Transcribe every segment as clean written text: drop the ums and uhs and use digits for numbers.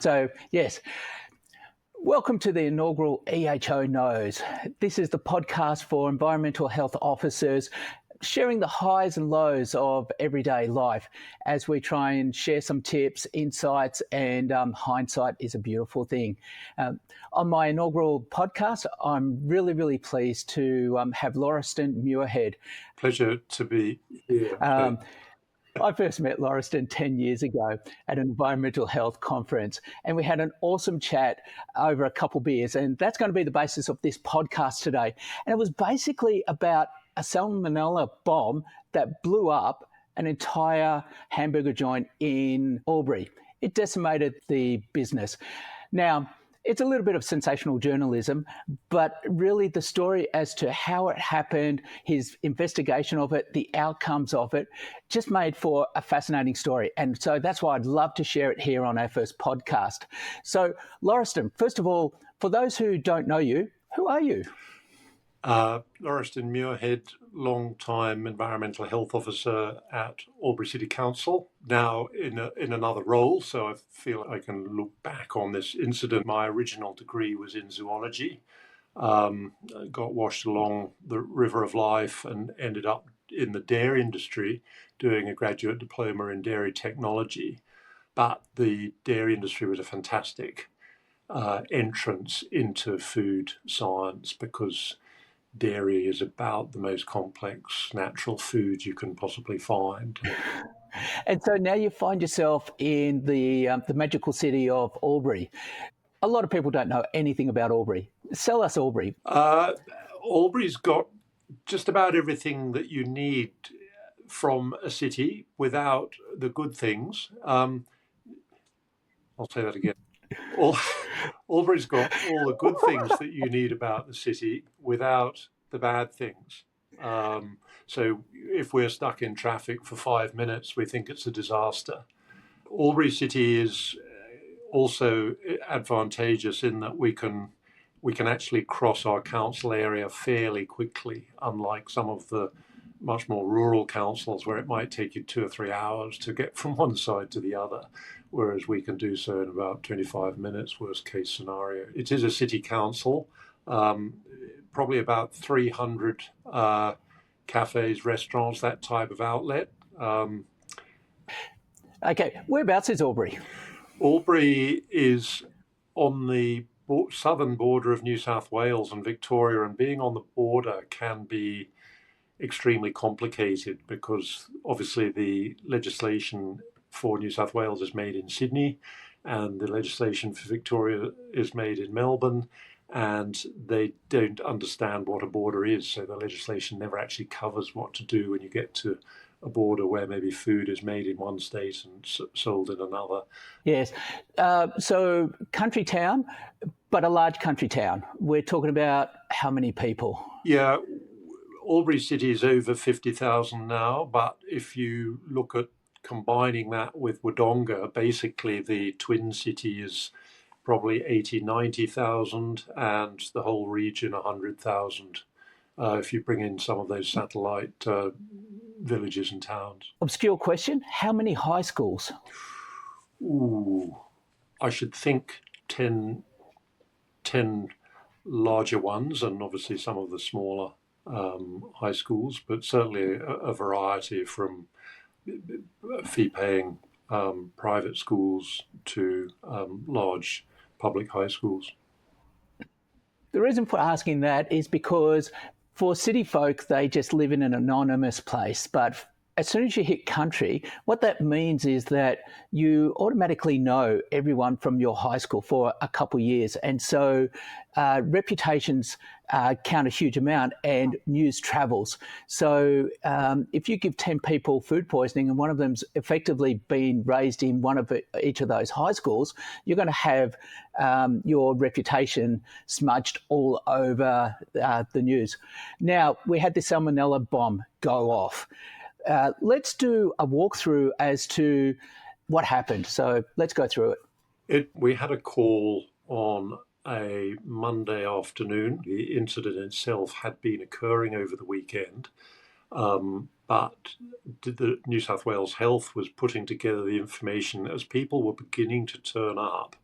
So, yes, welcome to the inaugural EHO Knows. This is the podcast for environmental health officers sharing the highs and lows of everyday life as we try and share some tips, insights, and hindsight is a beautiful thing. On my inaugural podcast, I'm really pleased to have Lauriston Muirhead. Pleasure to be here. I first met Lauriston 10 years ago at an environmental health conference, and we had an awesome chat over a couple beers, and that's going to be the basis of this podcast today. And it was basically about a Salmonella bomb that blew up an entire hamburger joint in Albury. It decimated the business. Now, it's a little bit of sensational journalism, but really the story as to how it happened, his investigation of it, the outcomes of it, just made for a fascinating story. And so that's why I'd love to share it here on our first podcast. So, Lauriston, first of all, for those who don't know you, who are you? Lauriston Muirhead, long-time environmental health officer at Albury City Council, now in another role, so I feel I can look back on this incident. My original degree was in zoology, got washed along the River of Life and ended up in the dairy industry doing a graduate diploma in dairy technology. But the dairy industry was a fantastic entrance into food science because dairy is about the most complex natural food you can possibly find. And so now you find yourself in the magical city of Albury. A lot of people don't know anything about Albury. Sell us Albury. Albury's got just about everything that you need from a city without the good things. I'll say that again. Albury's got all the good things that you need about the city without the bad things. So if we're stuck in traffic for 5 minutes, we think it's a disaster. Albury City is also advantageous in that we can actually cross our council area fairly quickly, unlike some of the much more rural councils where it might take you 2 or 3 hours to get from one side to the other, whereas we can do so in about 25 minutes, worst case scenario. It is a city council, probably about 300 cafes, restaurants, that type of outlet. Okay, whereabouts is Albury? Albury is on the southern border of New South Wales and Victoria, and being on the border can be extremely complicated because obviously the legislation for New South Wales is made in Sydney and the legislation for Victoria is made in Melbourne, and they don't understand what a border is, so the legislation never actually covers what to do when you get to a border where maybe food is made in one state and sold in another. Yes. So country town, but a large country town. We're talking about how many people? Yeah, Albury City is over 50,000 now, but if you look at combining that with Wodonga, basically the twin city is probably 80, 90,000 and the whole region 100,000 if you bring in some of those satellite villages and towns. Obscure question, how many high schools? Ooh, I should think 10 larger ones and obviously some of the smaller high schools, but certainly a variety from fee-paying private schools to large public high schools. The reason for asking that is because for city folk, they just live in an anonymous place, but as soon as you hit country, what that means is that you automatically know everyone from your high school for a couple of years. And so reputations count a huge amount and news travels. So if you give 10 people food poisoning and one of them's effectively been raised in one of each of those high schools, you're going to have your reputation smudged all over the news. Now, we had the Salmonella bomb go off. Let's do a walkthrough as to what happened. So let's go through it. We had a call on a Monday afternoon. The incident itself had been occurring over the weekend, but the New South Wales Health was putting together the information as people were beginning to turn up.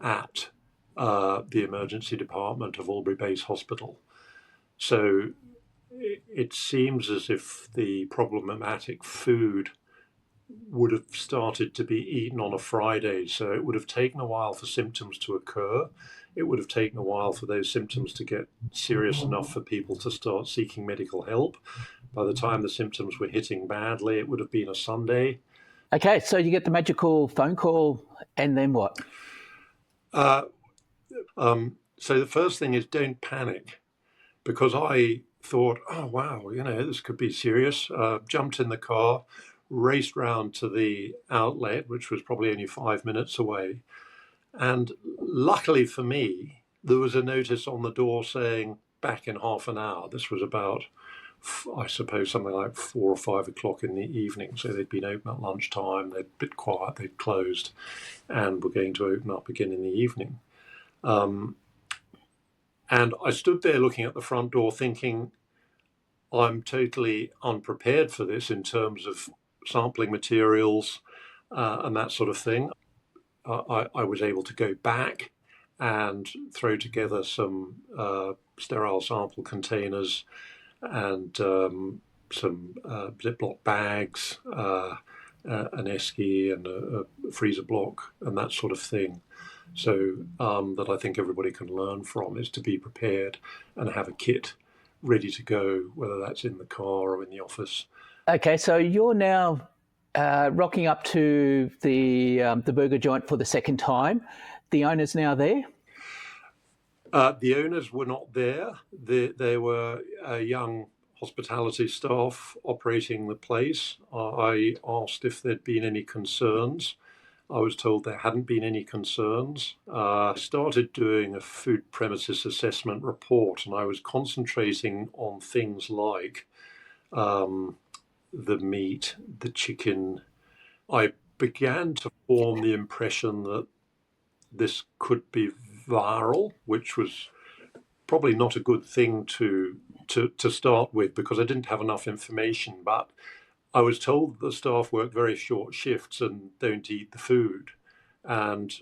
at the emergency department of Albury Base Hospital. So it seems as if the problematic food would have started to be eaten on a Friday. So it would have taken a while for symptoms to occur. It would have taken a while for those symptoms to get serious enough for people to start seeking medical help. By the time the symptoms were hitting badly, it would have been a Sunday. Okay, so you get the magical phone call, and then what? So the first thing is don't panic, because I thought, oh, wow, this could be serious. Jumped in the car, raced round to the outlet, which was probably only 5 minutes away. And luckily for me, there was a notice on the door saying back in half an hour. This was about, I suppose, something like 4 or 5 o'clock in the evening. So they'd been open at lunchtime, they'd been quiet, they'd closed, and were going to open up again in the evening. And I stood there looking at the front door thinking, I'm totally unprepared for this in terms of sampling materials and that sort of thing. I was able to go back and throw together some sterile sample containers and some Ziploc bags, an esky and a freezer block and that sort of thing. So that I think everybody can learn from is to be prepared and have a kit ready to go, whether that's in the car or in the office. Okay, so you're now rocking up to the burger joint for the second time. The owner's now there? The owners were not there. There were young hospitality staff operating the place. I asked if there'd been any concerns. I was told there hadn't been any concerns. I started doing a food premises assessment report, and I was concentrating on things like the meat, the chicken. I began to form the impression that this could be viral, which was probably not a good thing to start with because I didn't have enough information. But I was told that the staff work very short shifts and don't eat the food, and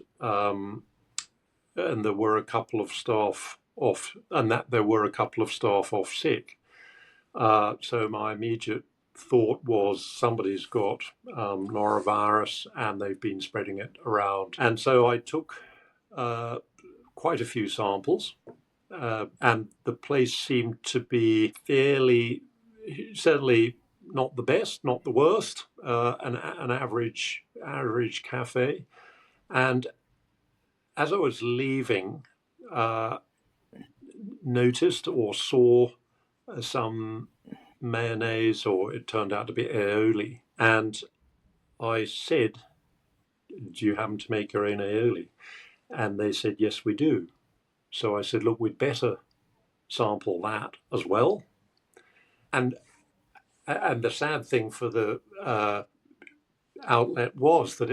there were a couple of staff off, and that there were a couple of staff off sick. So my immediate thought was somebody's got norovirus and they've been spreading it around. And so I took quite a few samples, and the place seemed to be fairly, certainly not the best, not the worst, an average cafe. And as I was leaving, noticed or saw some mayonnaise, or it turned out to be aioli. And I said, do you happen to make your own aioli? And they said, yes, we do. So I said, look, we'd better sample that as well. And the sad thing for the outlet was that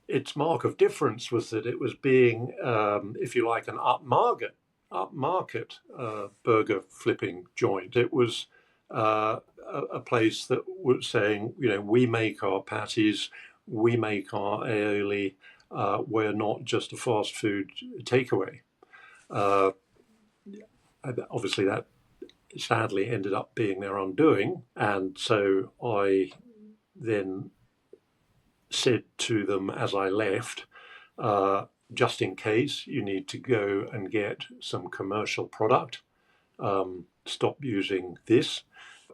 its mark of difference was that it was being, if you like, an upmarket burger flipping joint. It was a place that was saying, we make our patties, we make our aioli, we're not just a fast food takeaway. Obviously, that sadly ended up being their undoing, and so I then said to them as I left, just in case you need to go and get some commercial product, stop using this.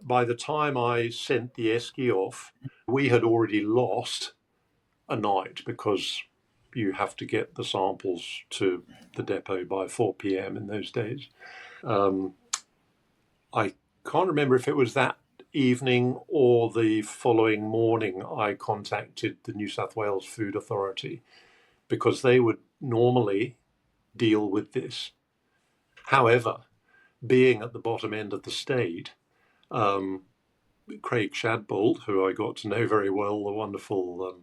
By the time I sent the esky off, we had already lost a night because you have to get the samples to the depot by 4 p.m. in those days. I can't remember if it was that evening or the following morning I contacted the New South Wales Food Authority because they would normally deal with this. However, being at the bottom end of the state, Craig Shadbold, who I got to know very well, the wonderful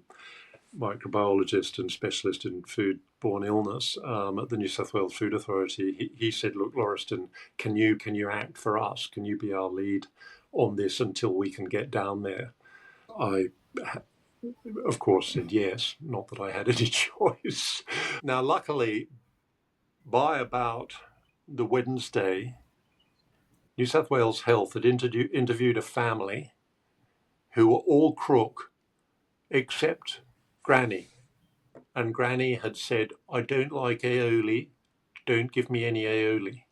microbiologist and specialist in food-borne illness at the New South Wales Food Authority, he said, look, Lauriston, can you act for us? Can you be our lead on this until we can get down there? I of course, said yes, not that I had any choice. Now, luckily, by about the Wednesday, New South Wales Health had interviewed a family who were all crook except Granny. And Granny had said, I don't like aioli, don't give me any aioli.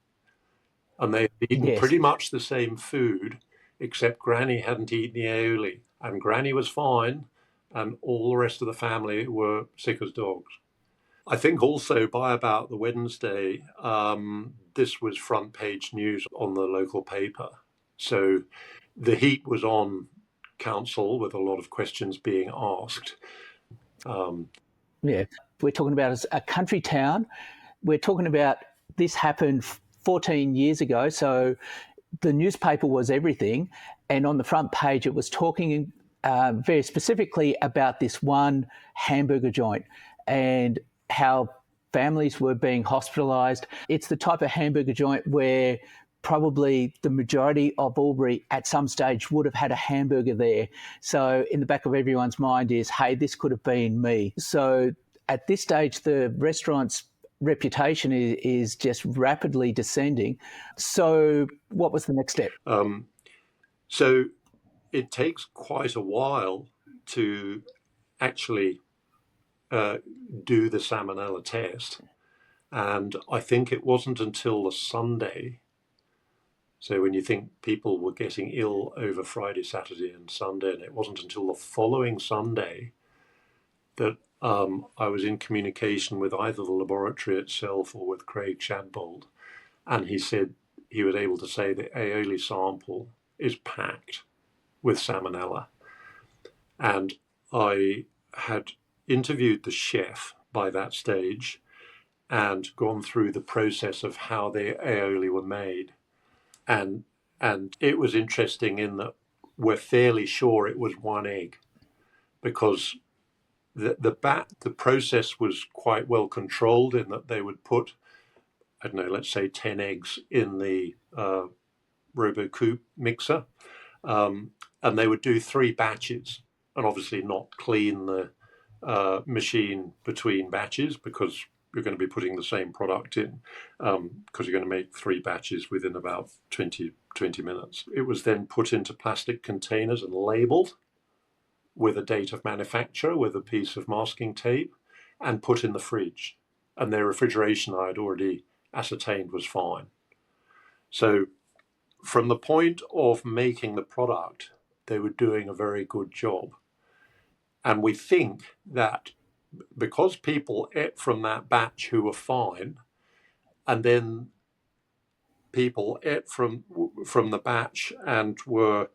And they had eaten Yes. pretty much the same food, except Granny hadn't eaten the aioli. And Granny was fine, and all the rest of the family were sick as dogs. I think also by about the Wednesday, this was front page news on the local paper. So the heat was on council with a lot of questions being asked. Yeah. We're talking about a country town. We're talking about this happened 14 years ago. So the newspaper was everything. And on the front page, it was talking very specifically about this one hamburger joint and how families were being hospitalised. It's the type of hamburger joint where probably the majority of Albury at some stage would have had a hamburger there. So in the back of everyone's mind is, hey, this could have been me. So at this stage, the restaurant's reputation is just rapidly descending. So what was the next step? So it takes quite a while to actually do the Salmonella test. And I think it wasn't until the Sunday. So when you think people were getting ill over Friday, Saturday, and Sunday, and it wasn't until the following Sunday that I was in communication with either the laboratory itself or with Craig Shadbold, and he said he was able to say the aioli sample is packed with Salmonella. And I had interviewed the chef by that stage and gone through the process of how the aioli were made. And it was interesting in that we're fairly sure it was one egg, because the process was quite well controlled in that they would put, I don't know, let's say 10 eggs in the RoboCoupe mixer, and they would do 3 batches, and obviously not clean the machine between batches, because you're going to be putting the same product in, because you're going to make 3 batches within about 20 minutes. It was then put into plastic containers and labelled with a date of manufacture with a piece of masking tape and put in the fridge. And their refrigeration, I had already ascertained, was fine. So from the point of making the product, they were doing a very good job. And we think that because people ate from that batch who were fine, and then people ate from the batch and were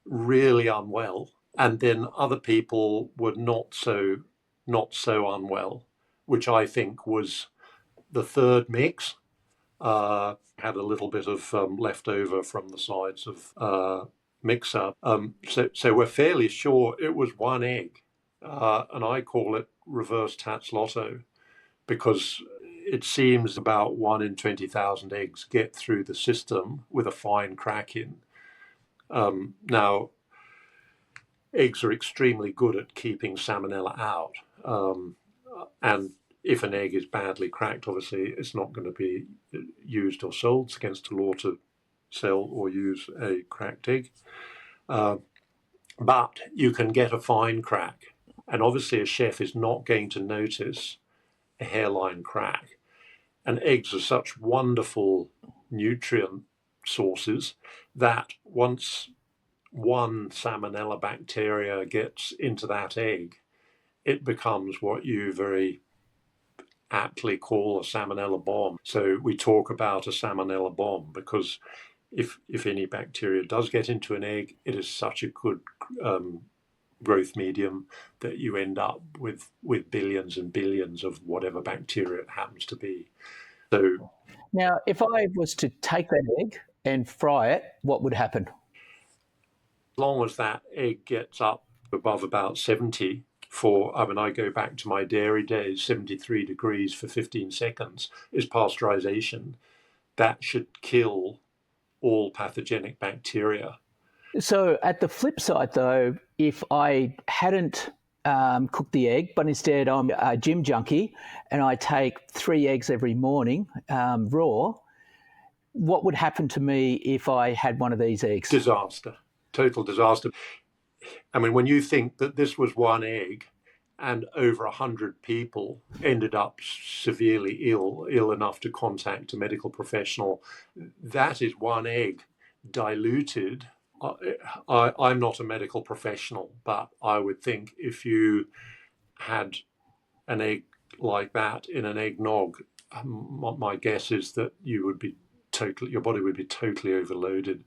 really unwell, and then other people were not so unwell, which I think was the third mix. Had a little bit of leftover from the sides of mixer. So we're fairly sure it was one egg, and I call it reverse Tats Lotto, because it seems about 1 in 20,000 eggs get through the system with a fine crack in. Now, eggs are extremely good at keeping Salmonella out. And if an egg is badly cracked, obviously it's not going to be used or sold. It's against the law to sell or use a cracked egg. But you can get a fine crack. And obviously a chef is not going to notice a hairline crack. And eggs are such wonderful nutrient sources that once one Salmonella bacteria gets into that egg, it becomes what you very aptly call a Salmonella bomb. So we talk about a Salmonella bomb because if any bacteria does get into an egg, it is such a good growth medium that you end up with billions and billions of whatever bacteria it happens to be. So now, if I was to take that egg and fry it, what would happen? As long as that egg gets up above about 70 I go back to my dairy days, 73 degrees for 15 seconds is pasteurization. That should kill all pathogenic bacteria. So at the flip side, though, if I hadn't cook the egg, but instead I'm a gym junkie and I take 3 eggs every morning raw, what would happen to me if I had one of these eggs? Disaster, total disaster. I mean, when you think that this was one egg and over 100 people ended up severely ill enough to contact a medical professional, that is one egg diluted. I'm not a medical professional, but I would think if you had an egg like that in an eggnog, my guess is that your body would be totally overloaded.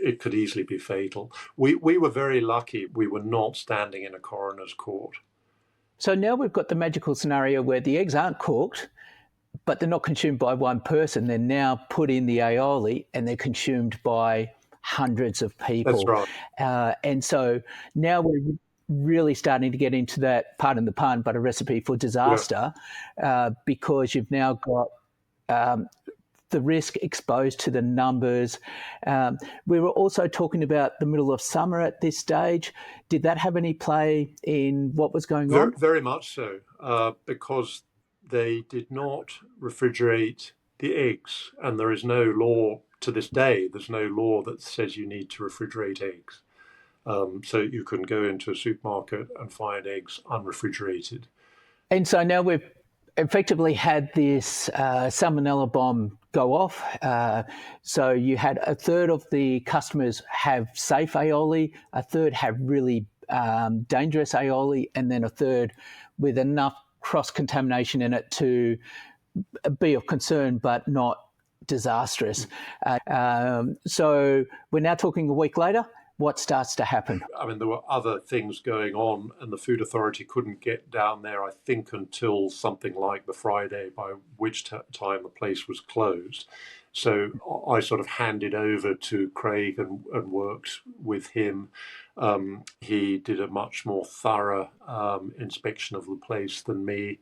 It could easily be fatal. We were very lucky we were not standing in a coroner's court. So now we've got the magical scenario where the eggs aren't cooked, but they're not consumed by one person. They're now put in the aioli and they're consumed by hundreds of people. That's right. And so now we're really starting to get into that, pardon the pun, but a recipe for disaster, because you've now got the risk exposed to the numbers. We were also talking about the middle of summer at this stage. Did that have any play in what was going on? Very much so, because they did not refrigerate the eggs, and there is no law to this day. There's no law that says you need to refrigerate eggs. So you can go into a supermarket and find eggs unrefrigerated. And so now we've effectively had this salmonella bomb go off. So you had a third of the customers have safe aioli, a third have really dangerous aioli, and then a third with enough cross-contamination in it to be of concern but not disastrous. So we're now talking a week later. What starts to happen? I mean, there were other things going on, and the Food Authority couldn't get down there, I think, until something like the Friday, by which time the place was closed. So I sort of handed over to Craig and worked with him. He did a much more thorough inspection of the place than me.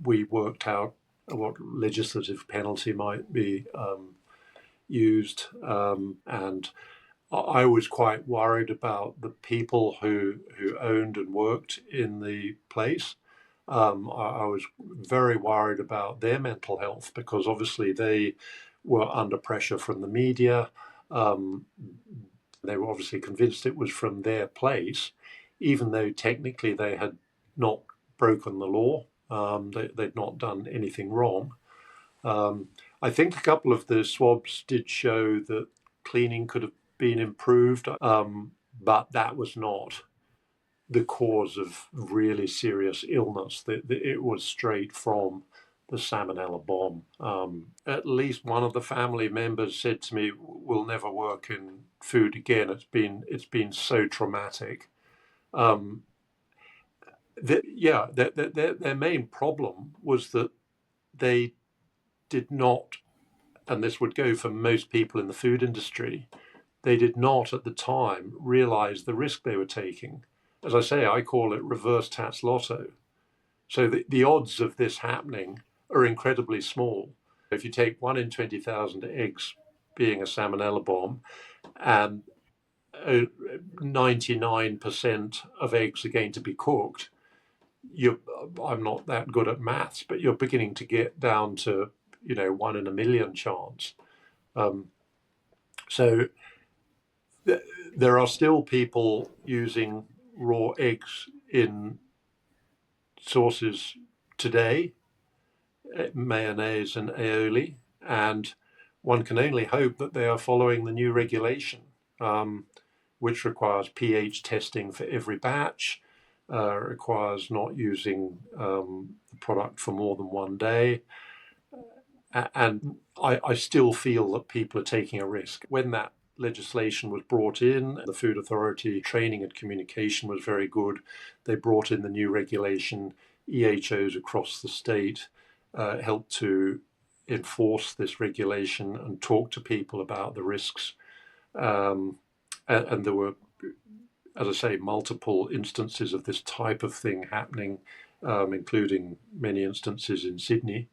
We worked out what legislative penalty might be used, and I was quite worried about the people who owned and worked in the place. I was very worried about their mental health because obviously they were under pressure from the media. They were obviously convinced it was from their place, even though technically they had not broken the law. They'd not done anything wrong. I think a couple of the swabs did show that cleaning could have been improved, but that was not the cause of really serious illness. It was straight from the Salmonella bomb. At least one of the family members said to me, "We'll never work in food again. It's been so traumatic." Their main problem was that they did not, and this would go for most people in the food industry, they did not at the time realize the risk they were taking. As I say, I call it reverse Tats Lotto. So the odds of this happening are incredibly small. If you take 1 in 20,000 eggs being a salmonella bomb, and 99% of eggs are going to be cooked, I'm not that good at maths, but you're beginning to get down to 1 in a million chance. So there are still people using raw eggs in sauces today, mayonnaise and aioli, and one can only hope that they are following the new regulation, which requires pH testing for every batch, requires not using the product for more than 1 day. And I still feel that people are taking a risk. When that legislation was brought in, the Food Authority training and communication was very good. They brought in the new regulation. EHOs across the state helped to enforce this regulation and talk to people about the risks. And there were, as I say, multiple instances of this type of thing happening, including many instances in Sydney.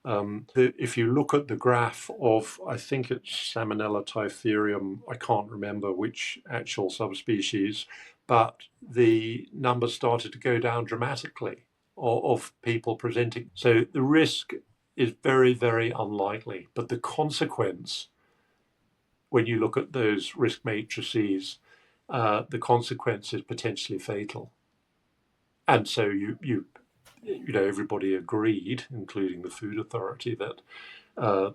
If you look at the graph of, I think it's Salmonella typherium, I can't remember which actual subspecies, but the numbers started to go down dramatically of people presenting. So the risk is very, very unlikely, but the consequence, when you look at those risk matrices, the consequence is potentially fatal. And so you know, everybody agreed, including the Food Authority, that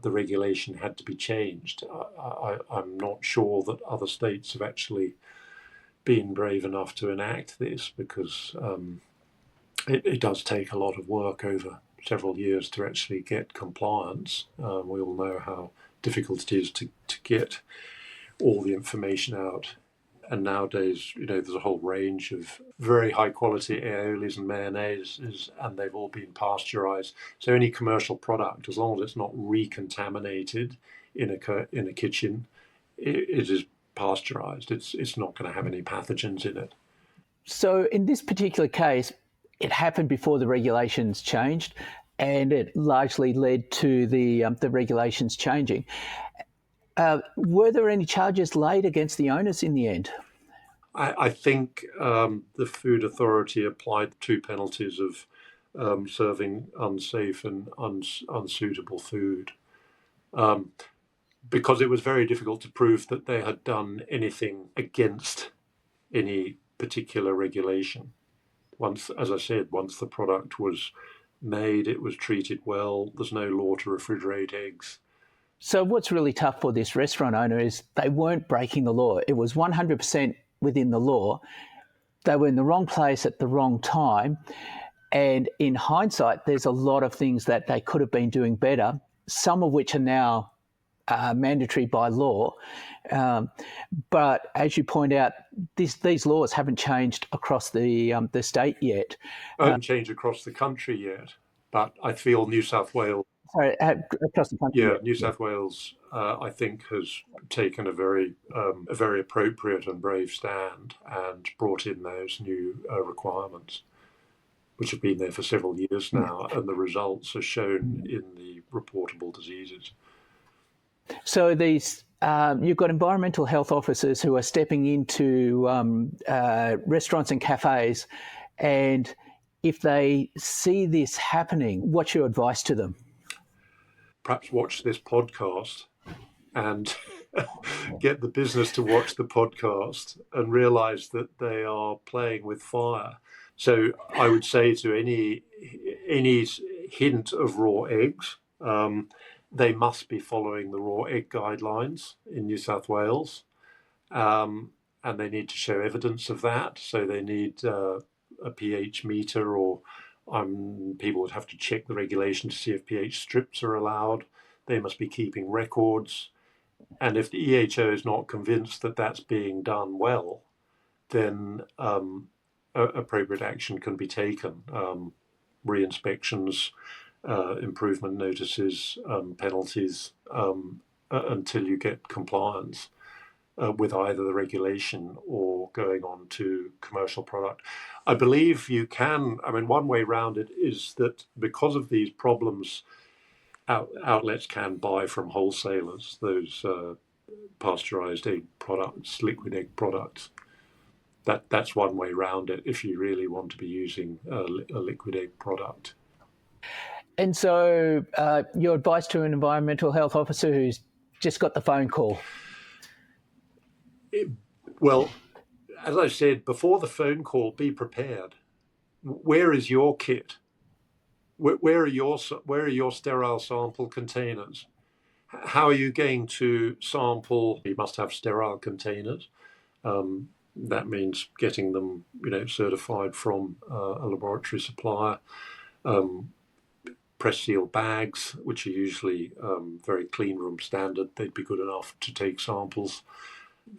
the regulation had to be changed. I'm not sure that other states have actually been brave enough to enact this, because it does take a lot of work over several years to actually get compliance. We all know how difficult it is to get all the information out. And nowadays, you know, there's a whole range of very high quality aiolis and mayonnaises, and they've all been pasteurized. So any commercial product, as long as it's not recontaminated in a kitchen, it is pasteurized. It's not going to have any pathogens in it. So in this particular case, it happened before the regulations changed, and it largely led to the regulations changing. Were there any charges laid against the owners in the end? I think the Food Authority applied 2 penalties of serving unsafe and unsuitable food, because it was very difficult to prove that they had done anything against any particular regulation. Once, as I said, once the product was made, it was treated well. There's no law to refrigerate eggs. So what's really tough for this restaurant owner is they weren't breaking the law. It was 100% within the law. They were in the wrong place at the wrong time. And in hindsight, there's a lot of things that they could have been doing better, some of which are now mandatory by law. But as you point out, these laws haven't changed across the state yet. Haven't changed across the country yet, but I feel New South Wales. Sorry, across the country. Yeah, New South Wales, I think, has taken a very appropriate and brave stand and brought in those new requirements, which have been there for several years now, and the results are shown in the reportable diseases. So these you've got environmental health officers who are stepping into restaurants and cafes, and if they see this happening, what's your advice to them? Perhaps watch this podcast and get the business to watch the podcast and realise that they are playing with fire. So I would say to any hint of raw eggs, they must be following the raw egg guidelines in New South Wales, and they need to show evidence of that. So they need a pH meter, or people would have to check the regulation to see if pH strips are allowed. They must be keeping records. And if the EHO is not convinced that that's being done well, then appropriate action can be taken. Re-inspections, improvement notices, penalties, until you get compliance with either the regulation or going on to commercial product. I believe you can, one way around it is that because of these problems, outlets can buy from wholesalers those pasteurized egg products, liquid egg products. That's one way around it if you really want to be using a liquid egg product. And so your advice to an environmental health officer who's just got the phone call? Well, as I said, before the phone call, be prepared. Where is your kit? Where are your sterile sample containers? How are you going to sample? You must have sterile containers. That means getting them, certified from a laboratory supplier. Press seal bags, which are usually very clean room standard. They'd be good enough to take samples.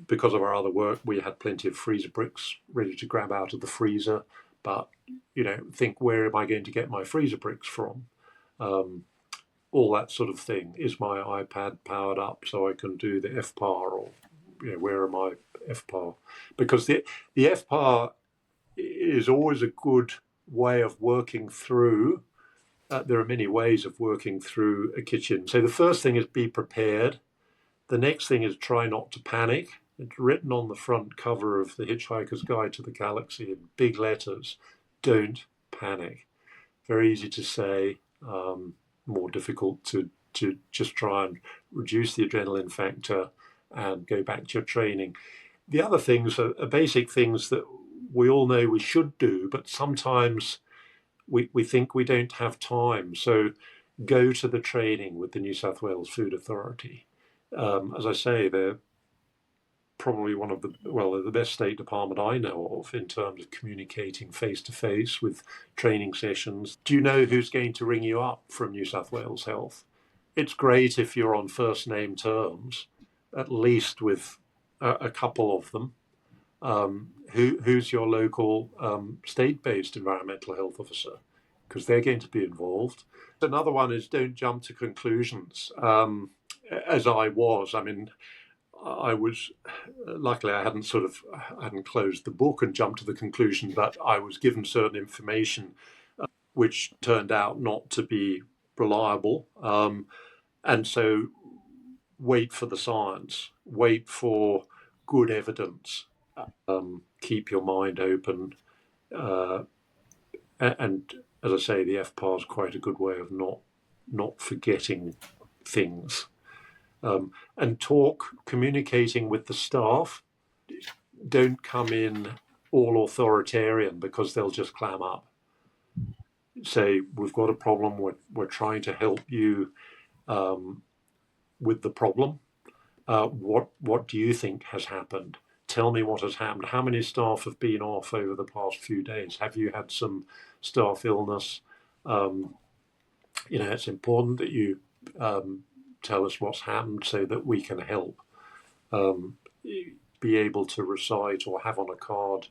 Because of our other work, we had plenty of freezer bricks ready to grab out of the freezer. But, think, where am I going to get my freezer bricks from? All that sort of thing. Is my iPad powered up so I can do the FPAR, or where are my FPAR? Because the FPAR is always a good way of working through. There are many ways of working through a kitchen. So the first thing is be prepared. The next thing is try not to panic. It's written on the front cover of the Hitchhiker's Guide to the Galaxy in big letters. Don't panic. Very easy to say, more difficult to just try and reduce the adrenaline factor and go back to your training. The other things are basic things that we all know we should do, but sometimes we think we don't have time. So go to the training with the New South Wales Food Authority. As I say, they're probably one of the best state department I know of in terms of communicating face to face with training sessions. Do you know who's going to ring you up from New South Wales Health? It's great if you're on first name terms, at least with a couple of them. Who's your local state-based environmental health officer? Because they're going to be involved. Another one is don't jump to conclusions. As I was, I was luckily I hadn't closed the book and jumped to the conclusion, but I was given certain information which turned out not to be reliable, and so wait for the science, wait for good evidence, keep your mind open, and as I say, the FPAR is quite a good way of not forgetting things. And communicating with the staff. Don't come in all authoritarian because they'll just clam up. Say, we've got a problem, we're trying to help you with the problem. What do you think has happened? Tell me what has happened. How many staff have been off over the past few days? Have you had some staff illness? It's important that you tell us what's happened so that we can help. Be able to recite or have on a card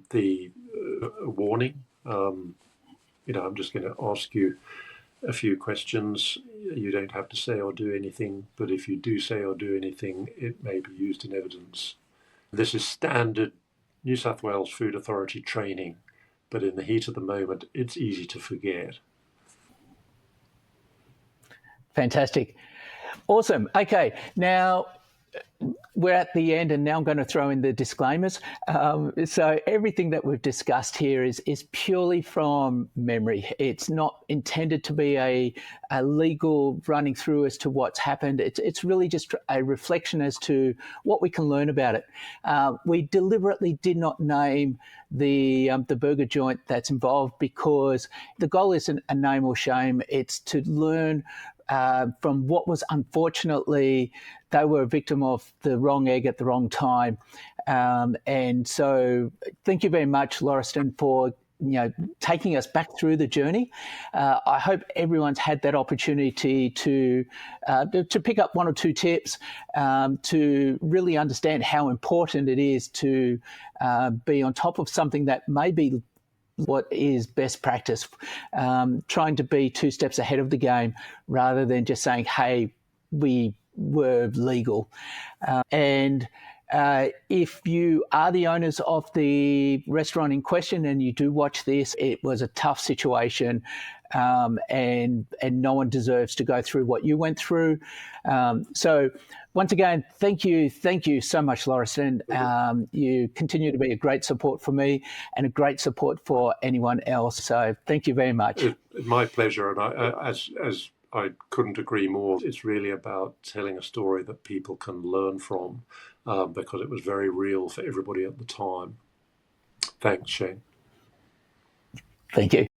the warning. I'm just going to ask you a few questions. You don't have to say or do anything, but if you do say or do anything, it may be used in evidence. This is standard New South Wales Food Authority training, but in the heat of the moment, it's easy to forget. Fantastic. Awesome. Okay, now we're at the end, and now I'm going to throw in the disclaimers. So everything that we've discussed here is purely from memory. It's not intended to be a legal running through as to what's happened. It's really just a reflection as to what we can learn about it. We deliberately did not name the burger joint that's involved because the goal isn't a name or shame. It's to learn from what was unfortunately, they were a victim of the wrong egg at the wrong time. And so thank you very much, Lauriston, for taking us back through the journey. I hope everyone's had that opportunity to pick up one or two tips to really understand how important it is to be on top of something that may be what is best practice, trying to be 2 steps ahead of the game rather than just saying, hey, we were legal. And if you are the owners of the restaurant in question and you do watch this, it was a tough situation, and no one deserves to go through what you went through. So once again, thank you so much, Lauriston. You continue to be a great support for me and a great support for anyone else. So thank you very much. It's my pleasure, and as I couldn't agree more. It's really about telling a story that people can learn from, because it was very real for everybody at the time. Thanks, Shane. Thank you.